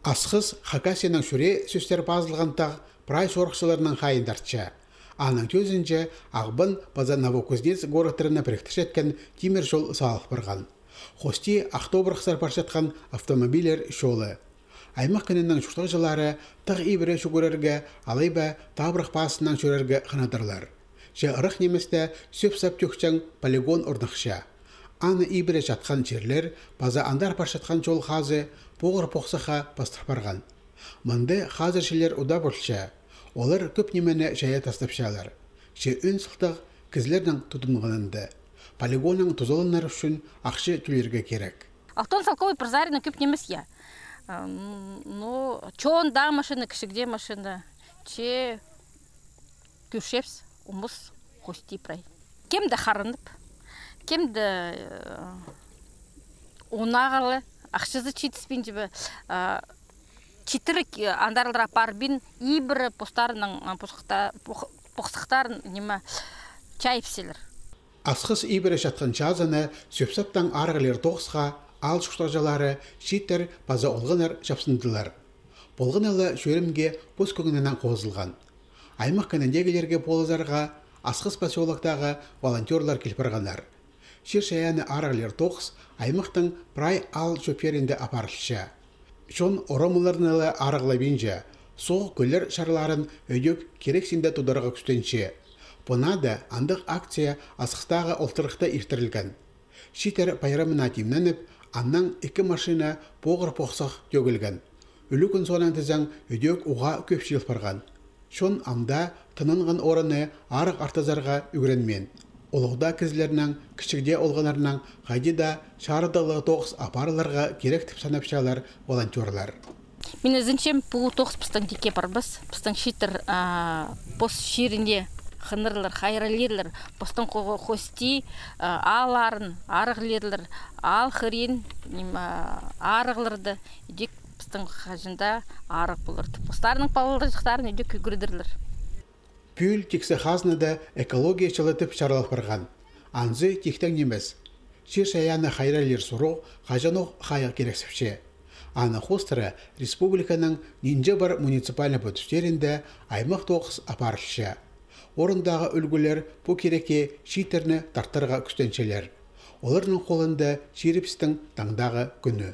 Асқыз Хакасияның шүре сөстер базылғантақ прай сорықшыларының қайындарча. Аның төзінже ағбын база Новокузнец городтарына біріктіш еткен темір жол салық бірған. Хости автобұрықсар баршатқан автомобилер жолы. Аймақ күнінің шуштық жылары тық ибірі шүгірерге, алайба табырық басынан шүрерге қынадырлар. Же ұрық неместі сөп-сап төкчен полигон орнықша. Аны ибірі жатқан жерлер база андар баршатқан жол қазы боғыр поқсыға бастық барған. Мұнды қазіршілер ұда бұрша. Олар көп немені жая тастапшалар. Же үн сықтық кізлердің тұтынғанынды. Полигонның тұзылынар үшін ақшы түлерге керек. Алтон салковый прозарина көп немес я. Чон да машина, кішігде машина. Че күшепс, умыс, қости прай. Кемді қарынып, кемді онағалы, ақшызы читіспен жібі. Читірік андарылдыра парбин, ибірі постарының поқсықтарын неме чайыпселер. Асқыз ибірі жатқан жазаны сөпсаптан арғылер тоғысқа ал шұқтажалары шеттер база олғыныр жапсындылар. Болғынылы жөрімге бұз көңінінен қозылған. Аймақ кәніндегілерге болызарға Асқыз поселоктағы волонтерлар келпірғанар. Шер шаяны арғылер тоғыс аймақтың прай ал жөперінде апарылшы. Шон орамыларнылы арғылабенже, соғы көлер шарларын өйдеп керексінде тұдарға күстенше. Бұнада андық акция Асқызтағы олтырықта ертірілген. Шитер байрамына темненіп, аннан 2 машина боғыр поқсақ төгілген. Үлі күн сонан тізен өйдек уға көпшіл барған. Шон амда тынынған орыны арық артазарға үгіренмен. Олығда кізлерінің, кішігде олғанарының қайдеда шарыдығы тоғыз апарыларға керек тіп санапшалар волонтерлар. Мен өзінчем бұл тоғыз пыстың деке барбыз. Пыстың шитер пос шерінде қынырлар, хайралерлер, постың қости, аларын, арғылерлер, ал хырен, арғылырды, едек пыстың қажында арық болырды. Постарының палылыжықтарын едек күгірдірлер. Пүл тексе қазынады экология чылытып шарылып барған. Анзы тектен немес. Шер шаяны хайралер сұру, қажануқ қайық керексіпше. Аны хостыры республиканың нинже бар муниципальны бүтістерінде аймақ тоғыз апарылшы. Орындағы үлгілер бұл кереке шитерні тартырға күстеншелер. Олардың қолында шеріпістің таңдағы күні.